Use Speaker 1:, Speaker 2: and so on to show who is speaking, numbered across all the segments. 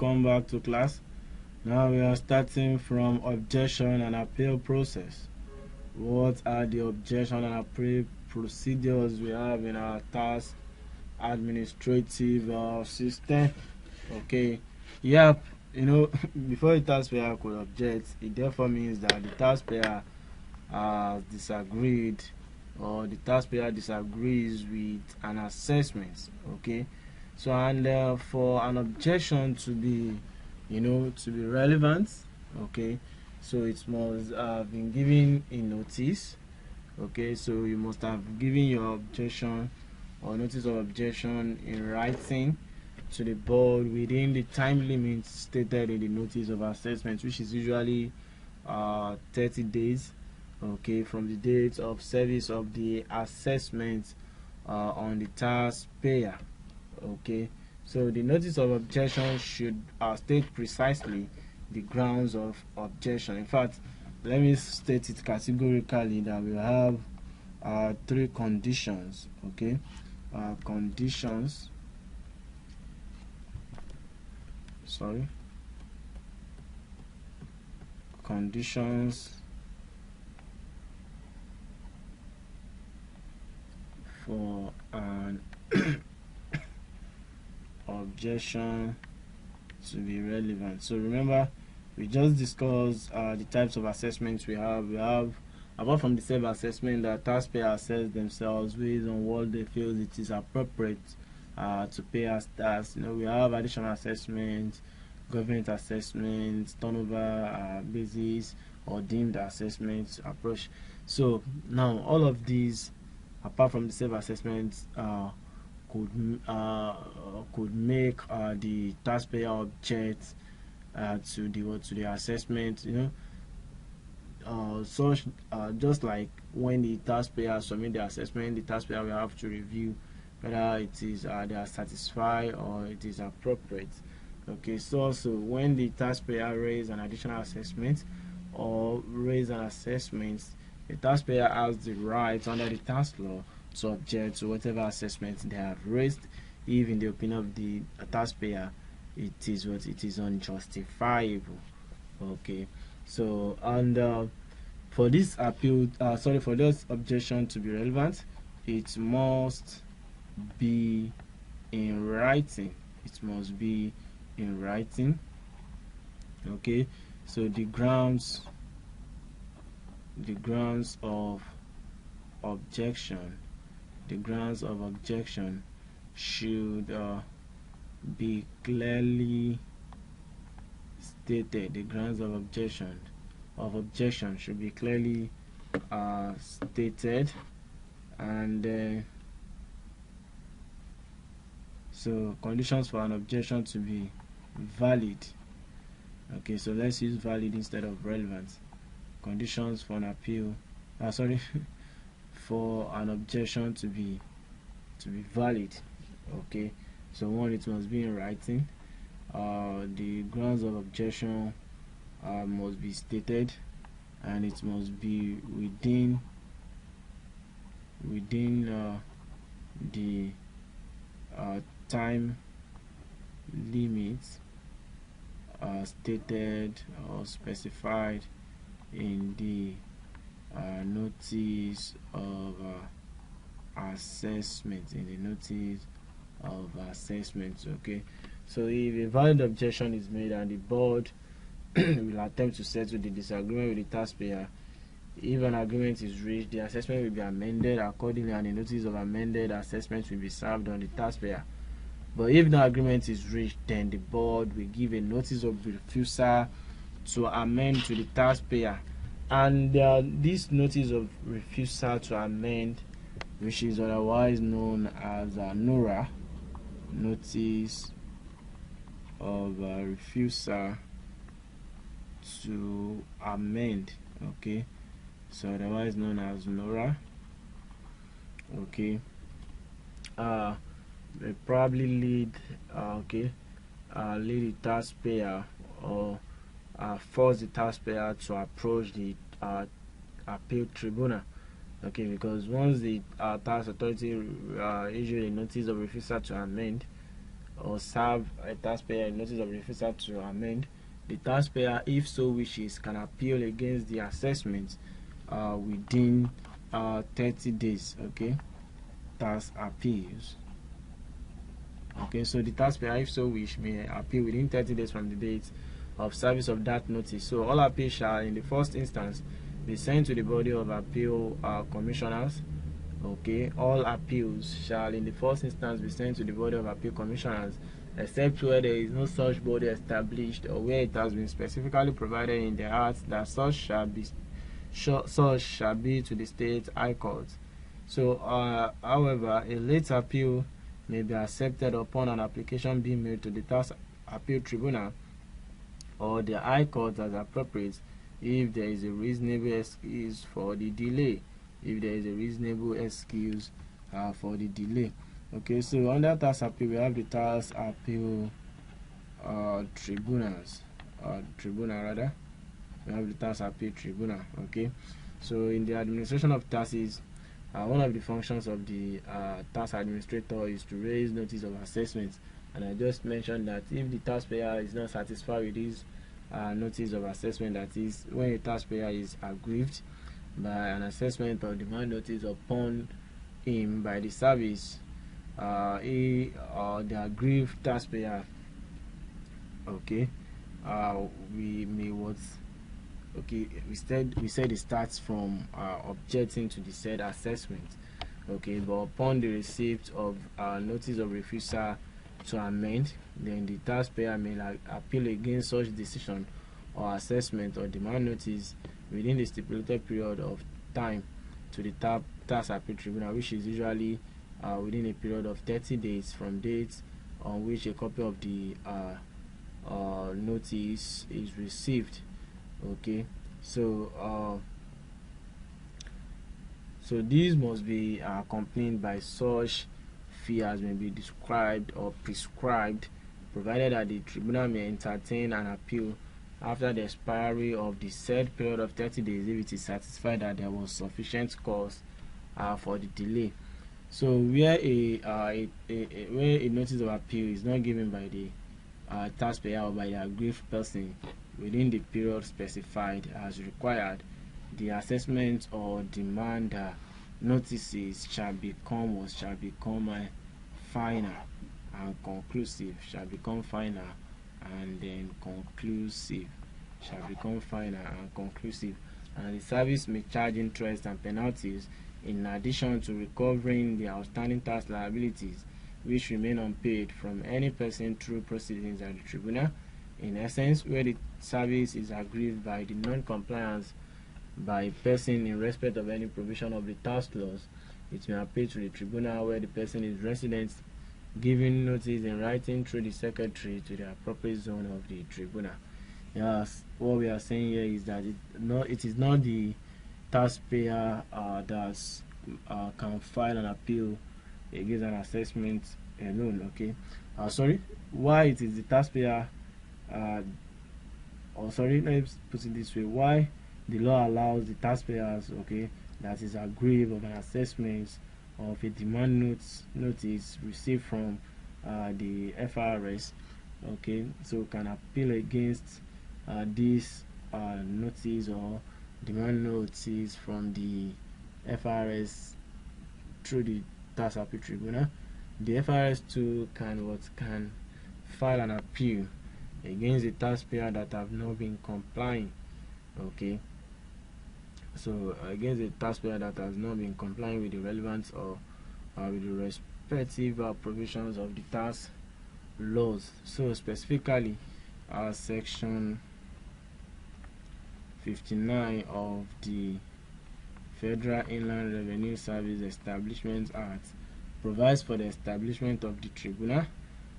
Speaker 1: welcome back to class. Now we are starting from objection and appeal process. What are the objection and appeal procedures we have in our tax administrative system? Okay, yep, before the taxpayer could object, it therefore means that the taxpayer has disagreed, or the taxpayer disagrees with an assessment. Okay, so and for an objection to be relevant, okay, so it must have been given in notice. Okay, so you must have given your objection or notice of objection in writing to the board within the time limit stated in the notice of assessment, which is usually 30 days, okay, from the date of service of the assessment on the taxpayer. Okay, so the notice of objection should state precisely the grounds of objection. In fact, let me state it categorically that we have three conditions. Okay, conditions for an objection to be relevant. So remember, we just discussed the types of assessments we have. We have, apart from the self-assessment, that taxpayers assess themselves based on what they feel it is appropriate to pay as tax. We have additional assessments, government assessments, turnover basis, or deemed assessment approach. So now all of these, apart from the self-assessment, could make the taxpayer object to the assessment. Just like when the taxpayer submit the assessment, the taxpayer will have to review whether it is they are satisfied or it is appropriate. Okay, so also when the taxpayer raise an additional assessment or raise an assessment, the taxpayer has the right under the tax law to object to whatever assessment they have raised, if in the opinion of the taxpayer it is unjustifiable. Okay, so and for this appeal, for this objection to be relevant, it must be in writing. It must be in writing. Okay, so the grounds of objection. The grounds of objection should be clearly stated. The grounds of objection should be clearly stated, and so conditions for an objection to be valid. Okay, so let's use valid instead of relevant. Conditions for an appeal. For an objection to be valid. Okay, so one, it must be in writing. The grounds of objection must be stated, and it must be within the time limits stated or specified in the notice of assessment. Okay, so if a valid objection is made and the board will attempt to settle the disagreement with the taxpayer, if an agreement is reached, the assessment will be amended accordingly, and a notice of amended assessment will be served on the taxpayer. But if no agreement is reached, then the board will give a notice of refusal to amend to the taxpayer. And this notice of refusal to amend, which is otherwise known as NORA, notice of refusal to amend. Okay, so otherwise known as NORA. Okay, they probably lead the taxpayer, or force the taxpayer to approach the appeal tribunal. Okay, because once the tax authority issued a notice of refusal to amend, or serve a taxpayer a notice of refusal to amend, the taxpayer, if so wishes, can appeal against the assessment within 30 days. Okay, tax appeals. Okay, so the taxpayer, if so wish, may appeal within 30 days from the date of service of that notice. So all appeals shall, in the first instance, be sent to the body of appeal commissioners. Okay, all appeals shall, in the first instance, be sent to the body of appeal commissioners, except where there is no such body established or where it has been specifically provided in the act that such shall be to the state high court. So, however, a late appeal may be accepted upon an application being made to the Tax Appeal Tribunal or the High Court as appropriate if there is a reasonable excuse for the delay. For the delay. Okay, so under Tax Appeal, we have the Tax Appeal Tribunals. We have the Tax Appeal Tribunal. Okay, so in the administration of taxes, one of the functions of the tax administrator is to raise notice of assessment, and I just mentioned that if the taxpayer is not satisfied with this notice of assessment, that is when a taxpayer is aggrieved by an assessment or demand notice upon him by the service, he or the aggrieved taxpayer, okay, we said it starts from objecting to the said assessment. Okay, but upon the receipt of notice of refusal to amend, then the taxpayer may appeal against such decision or assessment or demand notice within the stipulated period of time to the Tax Appeal Tribunal, which is usually within a period of 30 days from dates on which a copy of the notice is received. Okay, so these must be accompanied by such fee as may be described or prescribed, provided that the tribunal may entertain an appeal after the expiry of the said period of 30 days if it is satisfied that there was sufficient cause for the delay. So where a notice of appeal is not given by the taxpayer or by the aggrieved person within the period specified as required, the assessment or demand notices shall become final and conclusive. And the service may charge interest and penalties in addition to recovering the outstanding tax liabilities which remain unpaid from any person through proceedings at the tribunal. In essence, where the service is aggrieved by the non-compliance by a person in respect of any provision of the tax laws, it may appeal to the tribunal where the person is resident, giving notice in writing through the secretary to the appropriate zone of the tribunal. Yes, what we are saying here is that it is not the taxpayer that can file an appeal against an assessment alone. Okay, why it is the taxpayer? Let's put it this way: why the law allows the taxpayers, okay, that is aggrieved of an assessment of a demand notice received from the FRS, okay, so can appeal against this notice or demand notice from the FRS through the Tax Appeal Tribunal. The FRS too can file an appeal against the taxpayer that have not been complying. Okay, so against the taxpayer that has not been complying with the relevant or with the respective provisions of the tax laws. So specifically, section 59 of the Federal Inland Revenue Service Establishment Act provides for the establishment of the tribunal,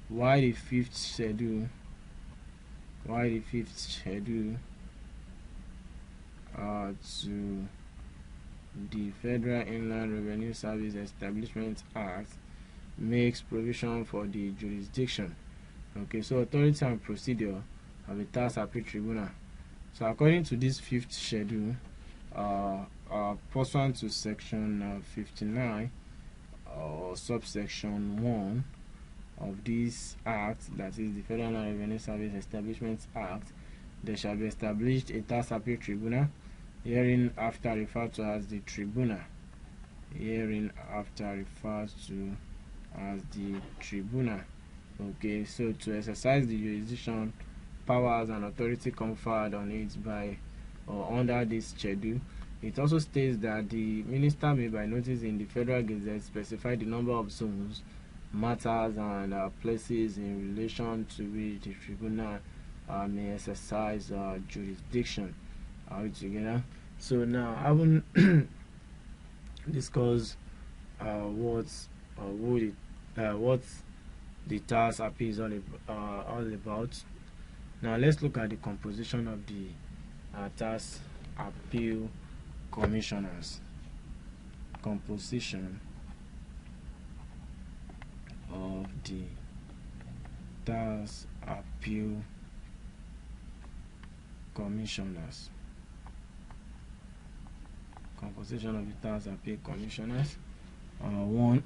Speaker 1: while the fifth schedule to the Federal Inland Revenue Service Establishment Act makes provision for the jurisdiction. Okay, so authority and procedure of the Tax Appeal Tribunal. So according to this fifth schedule, pursuant to section 59 or subsection 1 of this act, that is the Federal Revenue Service Establishment Act, there shall be established a tax appeal tribunal, hereinafter referred to as the Tribunal. Hereinafter referred to as the Tribunal. Okay, so to exercise the jurisdiction, powers and authority conferred on it by or under this schedule, it also states that the minister may by notice in the Federal Gazette specify the number of zones, matters and places in relation to which the tribunal may exercise jurisdiction altogether. So now I will discuss what the tax appeal is all about. Now let's look at the composition of the tax appeal commissioners. Composition of the tax appeal commissioners. Composition of the tax appeal commissioners. One,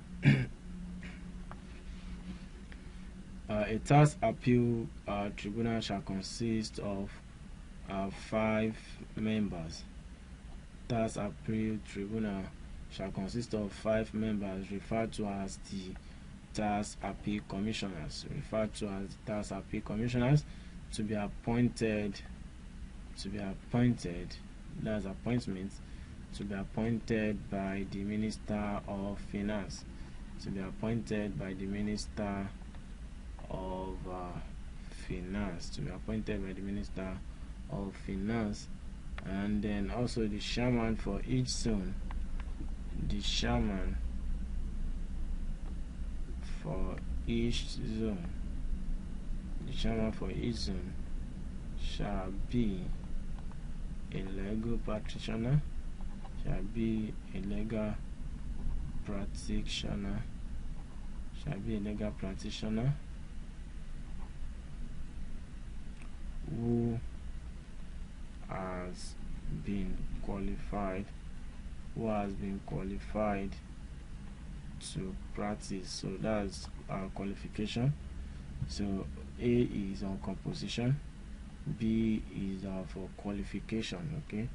Speaker 1: a tax appeal tribunal shall consist of 5 members. Tax appeal tribunal shall consist of 5 members, referred to as the tax appeal commissioners. To be appointed. That's appointment. To be appointed by the Minister of Finance. And then also the chairman for each zone. The chairman for each zone shall be a legal practitioner. Who has been qualified to practice. So that's our qualification. So A is on composition, B is for qualification. Okay,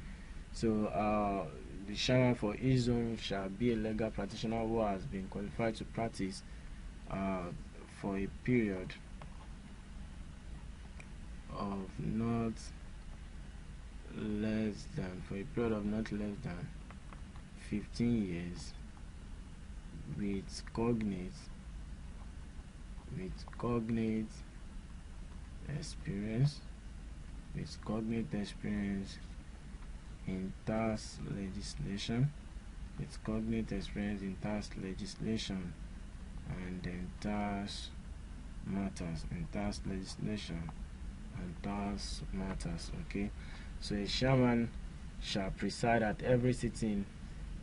Speaker 1: so the chairman for each zone shall be a legal practitioner who has been qualified to practice for a period of not less than 15 years with cognate experience in tax legislation, and then tax matters. Okay, so a chairman shall preside at every sitting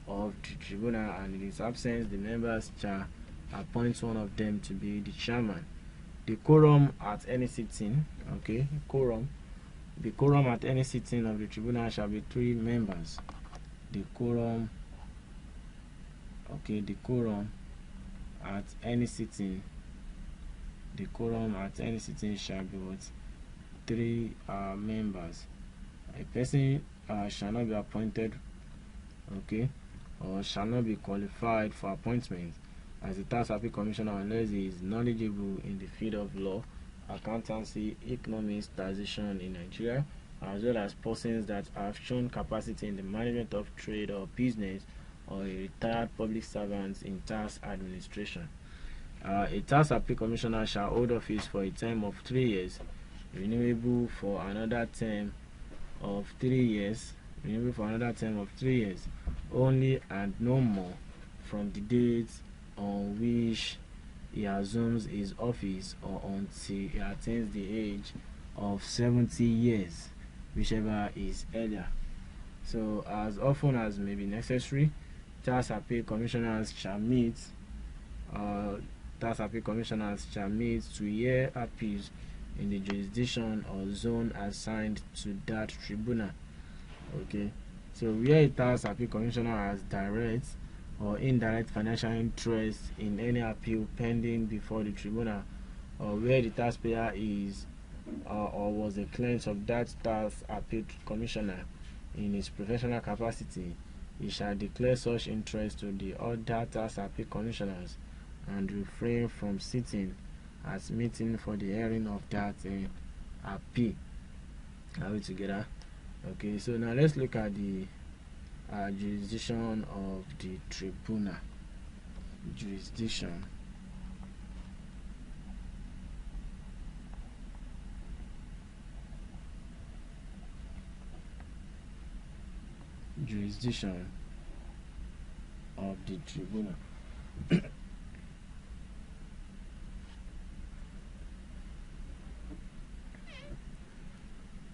Speaker 1: of the tribunal, and in his absence the members shall appoint one of them to be the chairman. The quorum at any sitting, the quorum at any sitting of the tribunal shall be 3 members. The quorum at any sitting shall be 3 members. A person shall not be appointed, or shall not be qualified for appointment as a tax appeal commissioner unless he is knowledgeable in the field of law, accountancy, economics, taxation in Nigeria, as well as persons that have shown capacity in the management of trade or business, or a retired public servant in tax administration. A tax appeal commissioner shall hold office for a term of 3 years, renewable for another term of 3 years, only and no more from the date on which he assumes his office or until he attains the age of 70 years, whichever is earlier. So as often as may be necessary, tax appeal commissioners shall meet to hear appeals in the jurisdiction or zone assigned to that tribunal. Okay, so where a tax appeal commissioner has direct or indirect financial interest in any appeal pending before the tribunal, or where the taxpayer is or was a client of that tax appeal commissioner in his professional capacity, he shall declare such interest to the other tax appeal commissioners and refrain from sitting at meeting for the hearing of that appeal. Are we together? Okay, so now let's look at the jurisdiction of the tribunal. Jurisdiction. Jurisdiction of the tribunal.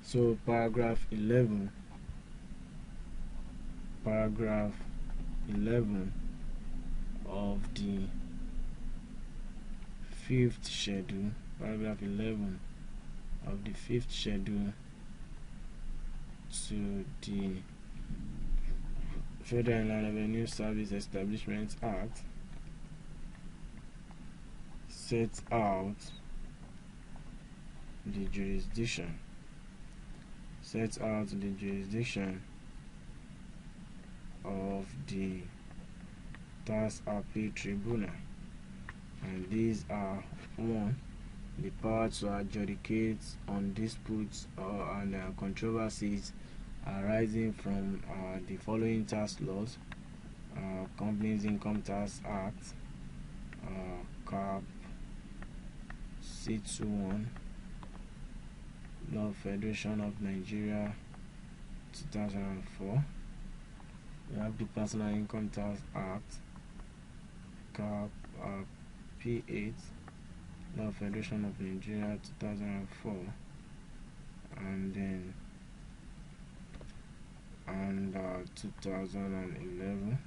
Speaker 1: So paragraph 11 of the 5th schedule, paragraph 11 of the 5th schedule to the Federal Inland Revenue Service Establishment Act sets out the jurisdiction. Of the Tax Appeal Tribunal, and these are: 1. The power to adjudicate on disputes and controversies arising from the following tax laws: Companies Income Tax Act, CAP, C21, Law of Federation of Nigeria 2004. We have the Personal Income Tax Act, CAP, P8, Law of Federation of Nigeria 2004, and then 2011,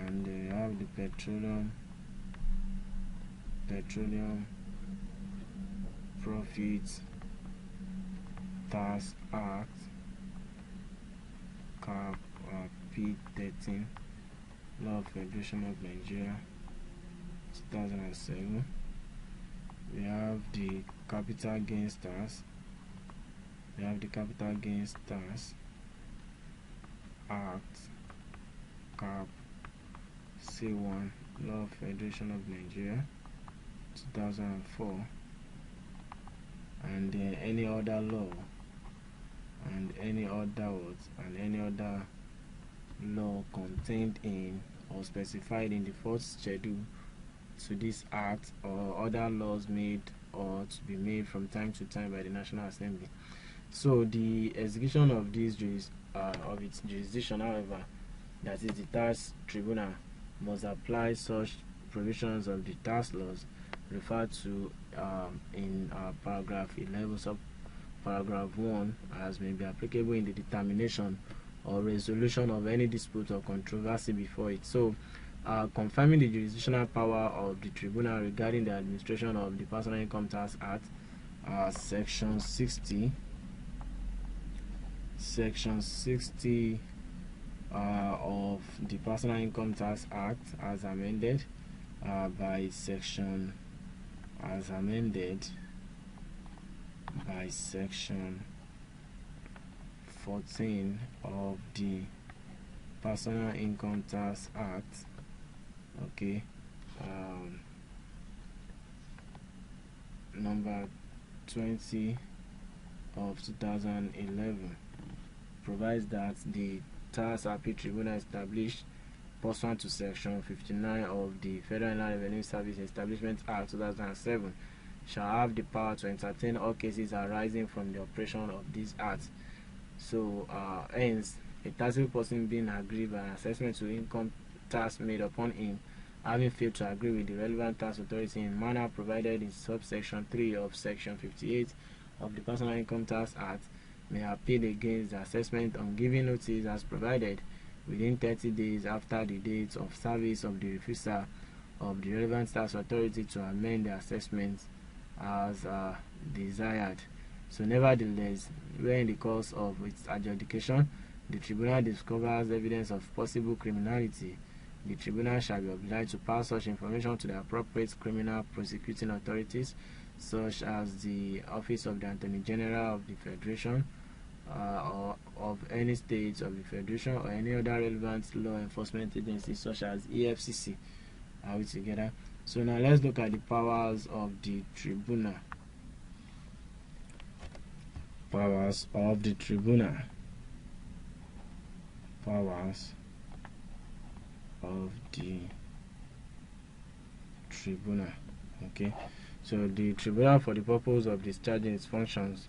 Speaker 1: and they have the Petroleum Profit Tax Act, CAP, P13, Law of Federation of Nigeria 2007. We have the Capital Gains Tax. Act, CAP, C1, Law of Federation of Nigeria 2004, and any other law and any other law contained in or specified in the 4th schedule to this act, or other laws made or to be made from time to time by the National Assembly. So the execution of this of its jurisdiction, however, that is the tax tribunal, must apply such provisions of the tax laws referred to in paragraph 11 sub paragraph 1 as may be applicable in the determination or resolution of any dispute or controversy before it. So confirming the jurisdictional power of the tribunal regarding the administration of the Personal Income Tax Act, section 60 of the Personal Income Tax Act as amended by section 14 of the Personal Income Tax Act, okay, number 20 of 2011, provides that the Tax Appeal Tribunal established pursuant to section 59 of the Federal Inland Revenue Service Establishment Act 2007 shall have the power to entertain all cases arising from the operation of this act. So hence, a taxable person being aggrieved by an assessment to income tax made upon him, having failed to agree with the relevant tax authority in manner provided in subsection 3 of section 58 of the Personal Income Tax Act, may appeal against the assessment on giving notice as provided within 30 days after the date of service of the refusal of the relevant tax authority to amend the assessment as desired. So nevertheless, where in the course of its adjudication the tribunal discovers evidence of possible criminality, the tribunal shall be obliged to pass such information to the appropriate criminal prosecuting authorities, such as the Office of the Attorney General of the Federation, or of any state of the Federation, or any other relevant law enforcement agency, such as EFCC. Are we together? So now let's look at the powers of the tribunal. Powers of the tribunal. Powers of the tribunal. Okay, so the tribunal, for the purpose of discharging its functions,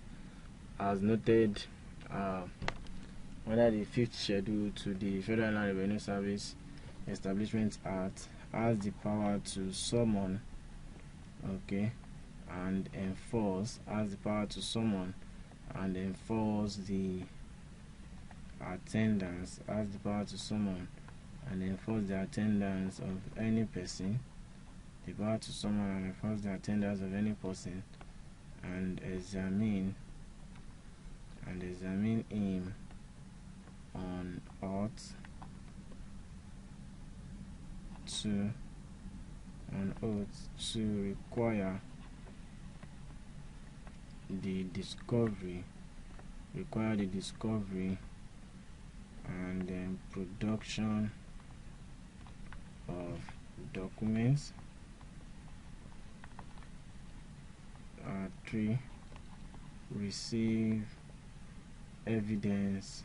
Speaker 1: as noted under the 5th schedule to the Federal Inland Revenue Service Establishment Act, has the power to summon, okay, and enforce, has the power to summon and enforce the attendance, has the power to summon and enforce the attendance of any person, the power to summon and enforce the attendance of any person, and examine him on oath to require the discovery and then production of documents. 3. Receive evidence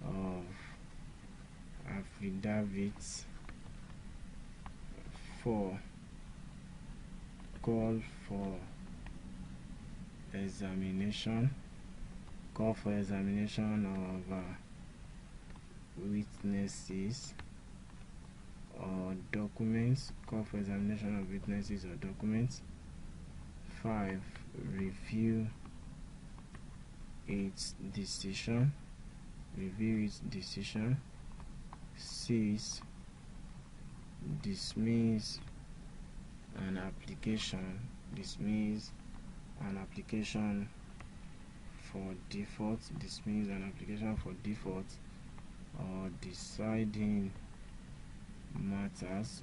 Speaker 1: of affidavits. 4. Call for examination of witnesses or documents. 5. Review its decision. 6. Dismiss an application for default, or deciding matters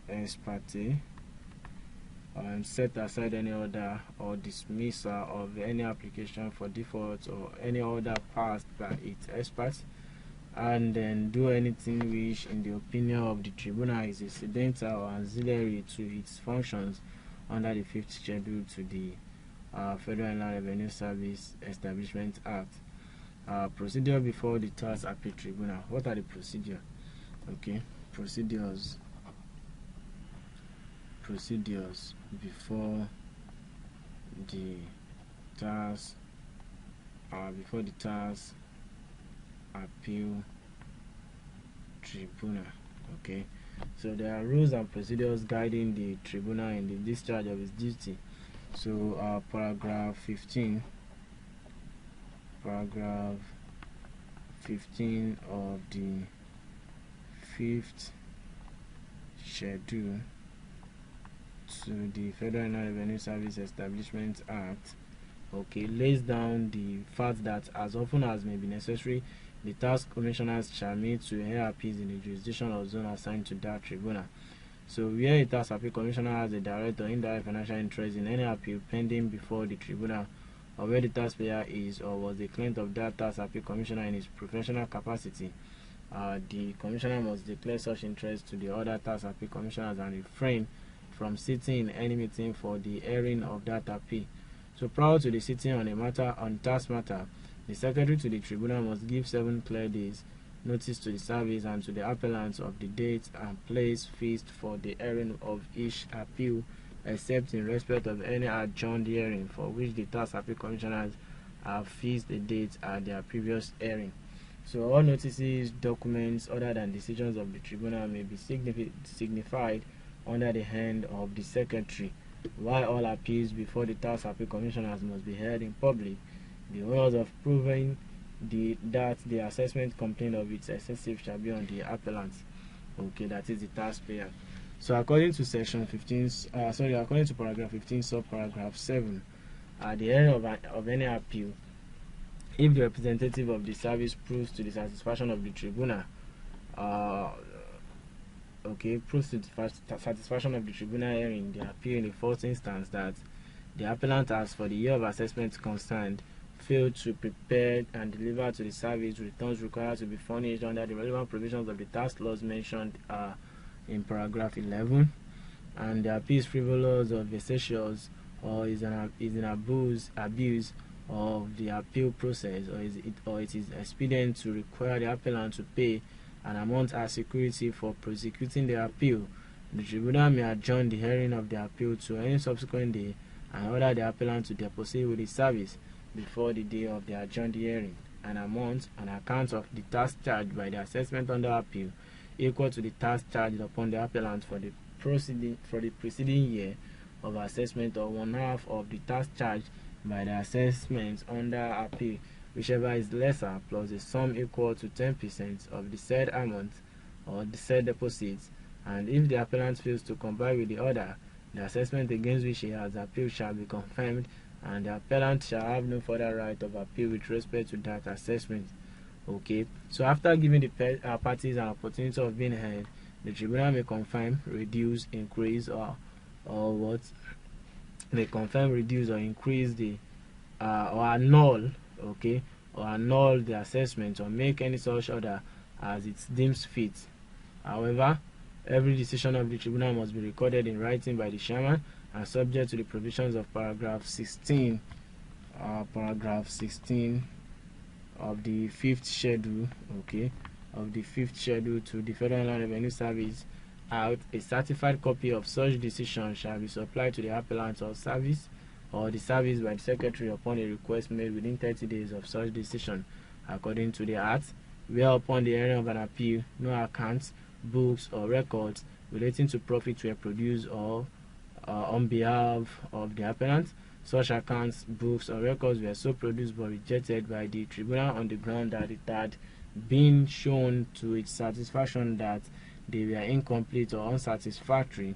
Speaker 1: ex parte, set aside any order or dismissal of any application for default or any order passed by its experts, and then do anything which, in the opinion of the tribunal, is incidental or auxiliary to its functions under the 5th schedule to the Federal Inland Revenue Service Establishment Act. Procedure before the Tax Appeal Tribunal. What are the procedures? Okay, procedures before the Tax Appeal Tribunal. Okay, so there are rules and procedures guiding the tribunal in the discharge of its duty. So paragraph 15 of the 5th schedule to the Federal Inland Revenue Service Establishment Act, okay, lays down the fact that as often as may be necessary, the tax commissioners shall meet to hear appeals in the jurisdiction or zone assigned to that tribunal. So where a tax appeal commissioner has a direct or indirect financial interest in any appeal pending before the tribunal, or where the taxpayer is or was the client of that tax appeal commissioner in his professional capacity, the commissioner must declare such interest to the other tax appeal commissioners and refrain from sitting in any meeting for the hearing of that appeal. So prior to the sitting on tax matter, the secretary to the tribunal must give 7 clear days notice to the service and to the appellants of the date and place fixed for the hearing of each appeal, except in respect of any adjourned hearing for which the tax appeal commissioners have fixed the date at their previous hearing. So all notices, documents other than decisions of the tribunal may be signified under the hand of the secretary, while all appeals before the tax appeal commissioners must be heard in public. The owners of proving that the assessment complaint of its excessive shall be on the appellant, okay, that is the taxpayer. So according to section 15, according to paragraph 15 subparagraph 7, the hearing of any appeal if the representative of the service proves to the satisfaction of the tribunal, proves to the satisfaction of the tribunal hearing the appeal in the first instance that the appellant has, for the year of assessment concerned, failed to prepare and deliver to the service returns required to be furnished under the relevant provisions of the tax laws mentioned in paragraph 11, and the appeal is frivolous or vexatious, or is an abuse of the appeal process, or it is expedient to require the appellant to pay an amount as security for prosecuting the appeal, the tribunal may adjourn the hearing of the appeal to any subsequent day and order the appellant to deposit with the service before the day of the adjourned hearing an amount on account of the tax charged by the assessment under appeal equal to the tax charged upon the appellant for the preceding year of assessment, or 1/2 of the tax charged by the assessment under appeal, whichever is lesser, plus a sum equal to 10% of the said amount or the said deposits. And if the appellant fails to comply with the order, the assessment against which he has appealed shall be confirmed, and the appellant shall have no further right of appeal with respect to that assessment. Okay, so after giving the parties an opportunity of being heard, the tribunal may confirm, reduce, increase, or what? May confirm, reduce, or increase the or annul, or annul the assessment, or make any such order as it deems fit. However, every decision of the tribunal must be recorded in writing by the chairman and subject to the provisions of paragraph 16 of the 5th schedule, of the 5th schedule to the Federal Inland Revenue Service Act. A certified copy of such decision shall be supplied to the appellant or service or the service by the secretary upon a request made within 30 days of such decision, according to the Act, where upon the hearing of an appeal no accounts, books, or records relating to profit were produced or on behalf of the appellant. Such accounts, books, or records were so produced but rejected by the tribunal on the ground that it had been shown to its satisfaction that they were incomplete or unsatisfactory.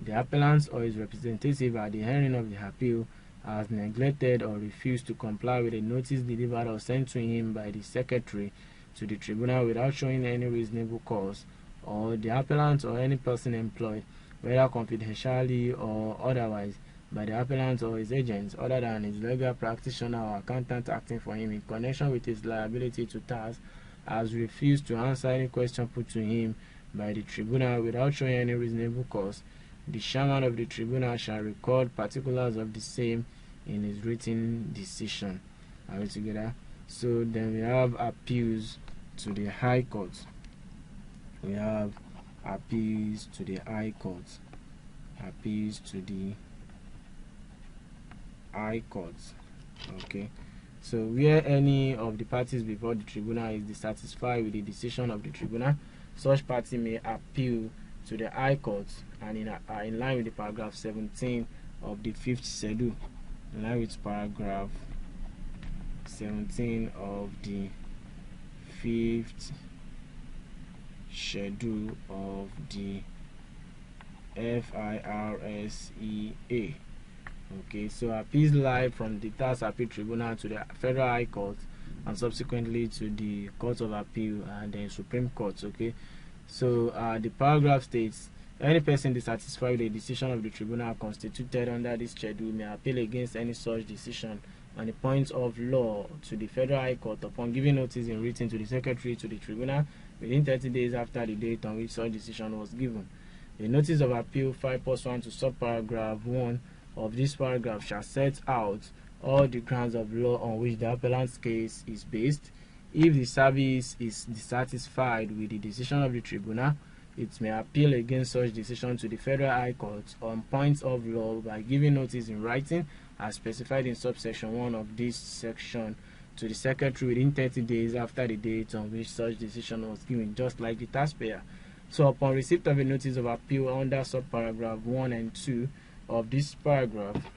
Speaker 1: The appellant or his representative at the hearing of the appeal has neglected or refused to comply with a notice delivered or sent to him by the secretary to the tribunal without showing any reasonable cause, or the appellant or any person employed, whether confidentially or otherwise, by the appellant or his agents other than his legal practitioner or accountant acting for him in connection with his liability to tax, has refused to answer any question put to him by the tribunal without showing any reasonable cause, the chairman of the tribunal shall record particulars of the same in his written decision. Are we together? So then we have appeals to the High Court. We have appeals to the High Court. Appeals to the High Court. So where any of the parties before the tribunal is dissatisfied with the decision of the tribunal, such party may appeal to the High Court, and in line with the paragraph 17 of the 5th schedule, in line with paragraph 17 of the 5th schedule of the FIRSEA. So appeals lie from the Tax Appeal Tribunal to the Federal High Court and subsequently to the Court of Appeal and the Supreme Court. So the paragraph states, any person dissatisfied with a decision of the tribunal constituted under this schedule may appeal against any such decision on the point of law to the Federal High Court upon giving notice in written to the secretary to the tribunal within 30 days after the date on which such decision was given. The notice of appeal 5+1 to subparagraph 1 of this paragraph shall set out all the grounds of law on which the appellant's case is based. If the service is dissatisfied with the decision of the tribunal, it may appeal against such decision to the Federal High Court on points of law by giving notice in writing as specified in subsection 1 of this section to the secretary within 30 days after the date on which such decision was given, just like the taxpayer. So upon receipt of a notice of appeal under subparagraph 1 and 2 of this paragraph,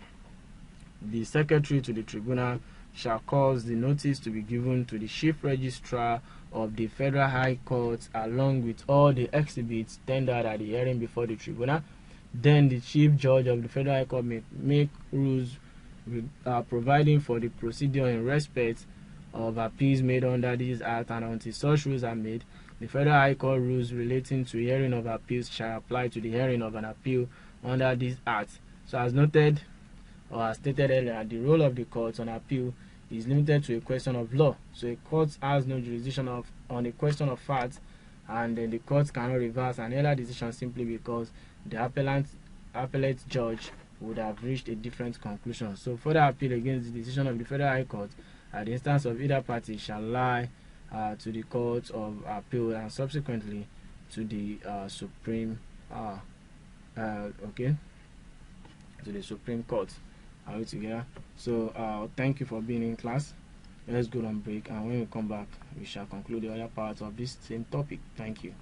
Speaker 1: the secretary to the tribunal shall cause the notice to be given to the chief registrar of the Federal High Court along with all the exhibits tendered at the hearing before the tribunal. Then the chief judge of the Federal High Court may make rules providing for the procedure in respect of appeals made under this act, and until such rules are made, the Federal High Court rules relating to hearing of appeals shall apply to the hearing of an appeal under this act. So as noted or as stated earlier, the role of the court on appeal is limited to a question of law. So a court has no jurisdiction on a question of fact, and then the court cannot reverse an earlier decision simply because the appellate judge would have reached a different conclusion. So further appeal against the decision of the Federal High Court at the instance of either party shall lie to the Court of Appeal and subsequently to the Supreme to the Supreme Court. Are we together? So thank you for being in class. Let's go on break, and when we come back we shall conclude the other parts of this same topic. Thank you.